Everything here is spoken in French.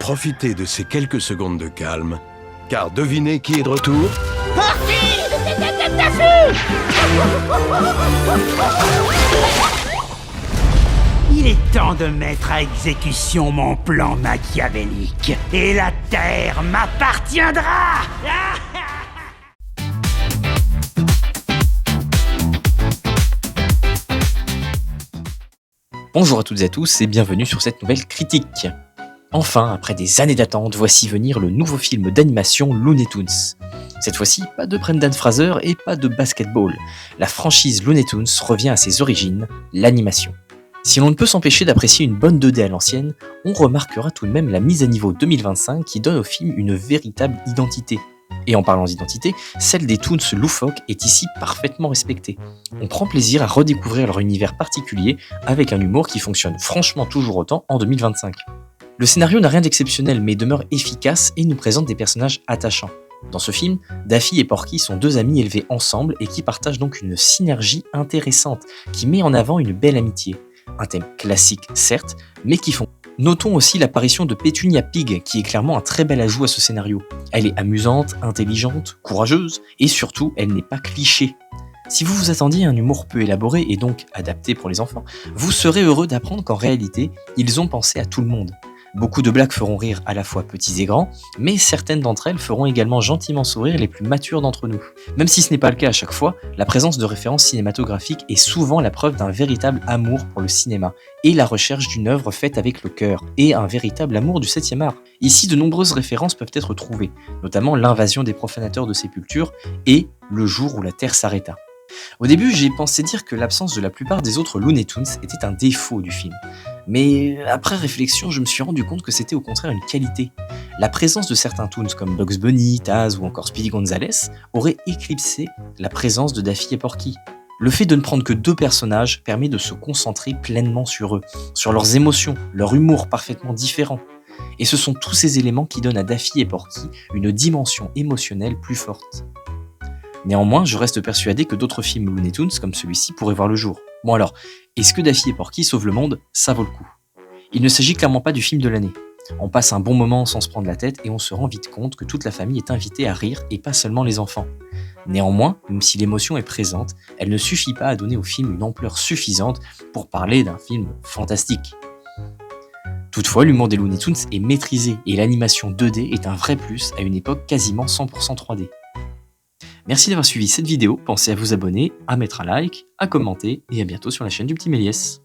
Profitez de ces quelques secondes de calme, car devinez qui est de retour? Il est temps de mettre à exécution mon plan machiavélique, et la Terre m'appartiendra. Bonjour à toutes et à tous et bienvenue sur cette nouvelle critique. Enfin, après des années d'attente, voici venir le nouveau film d'animation Looney Tunes. Cette fois-ci, pas de Brendan Fraser et pas de basketball. La franchise Looney Tunes revient à ses origines, l'animation. Si l'on ne peut s'empêcher d'apprécier une bonne 2D à l'ancienne, on remarquera tout de même la mise à niveau 2025 qui donne au film une véritable identité. Et en parlant d'identité, celle des Toons loufoques est ici parfaitement respectée. On prend plaisir à redécouvrir leur univers particulier avec un humour qui fonctionne franchement toujours autant en 2025. Le scénario n'a rien d'exceptionnel mais demeure efficace et nous présente des personnages attachants. Dans ce film, Daffy et Porky sont deux amis élevés ensemble et qui partagent donc une synergie intéressante qui met en avant une belle amitié. Un thème classique certes, mais qui font. Notons aussi l'apparition de Petunia Pig, qui est clairement un très bel ajout à ce scénario. Elle est amusante, intelligente, courageuse, et surtout, elle n'est pas cliché. Si vous vous attendiez à un humour peu élaboré et donc adapté pour les enfants, vous serez heureux d'apprendre qu'en réalité, ils ont pensé à tout le monde. Beaucoup de blagues feront rire à la fois petits et grands, mais certaines d'entre elles feront également gentiment sourire les plus matures d'entre nous. Même si ce n'est pas le cas à chaque fois, la présence de références cinématographiques est souvent la preuve d'un véritable amour pour le cinéma, et la recherche d'une œuvre faite avec le cœur, et un véritable amour du 7e art. Ici, de nombreuses références peuvent être trouvées, notamment l'invasion des profanateurs de sépultures et le jour où la Terre s'arrêta. Au début, j'ai pensé dire que l'absence de la plupart des autres Looney Tunes était un défaut du film. Mais après réflexion, je me suis rendu compte que c'était au contraire une qualité. La présence de certains Toons comme Bugs Bunny, Taz ou encore Speedy Gonzales aurait éclipsé la présence de Daffy et Porky. Le fait de ne prendre que deux personnages permet de se concentrer pleinement sur eux, sur leurs émotions, leur humour parfaitement différent. Et ce sont tous ces éléments qui donnent à Daffy et Porky une dimension émotionnelle plus forte. Néanmoins, je reste persuadé que d'autres films Looney Tunes comme celui-ci pourraient voir le jour. Bon alors, est-ce que Daffy et Porky sauvent le monde? Ça vaut le coup. Il ne s'agit clairement pas du film de l'année. On passe un bon moment sans se prendre la tête et on se rend vite compte que toute la famille est invitée à rire et pas seulement les enfants. Néanmoins, même si l'émotion est présente, elle ne suffit pas à donner au film une ampleur suffisante pour parler d'un film fantastique. Toutefois, l'humour des Looney Tunes est maîtrisé et l'animation 2D est un vrai plus à une époque quasiment 100% 3D. Merci d'avoir suivi cette vidéo, pensez à vous abonner, à mettre un like, à commenter et à bientôt sur la chaîne du Petit Méliès.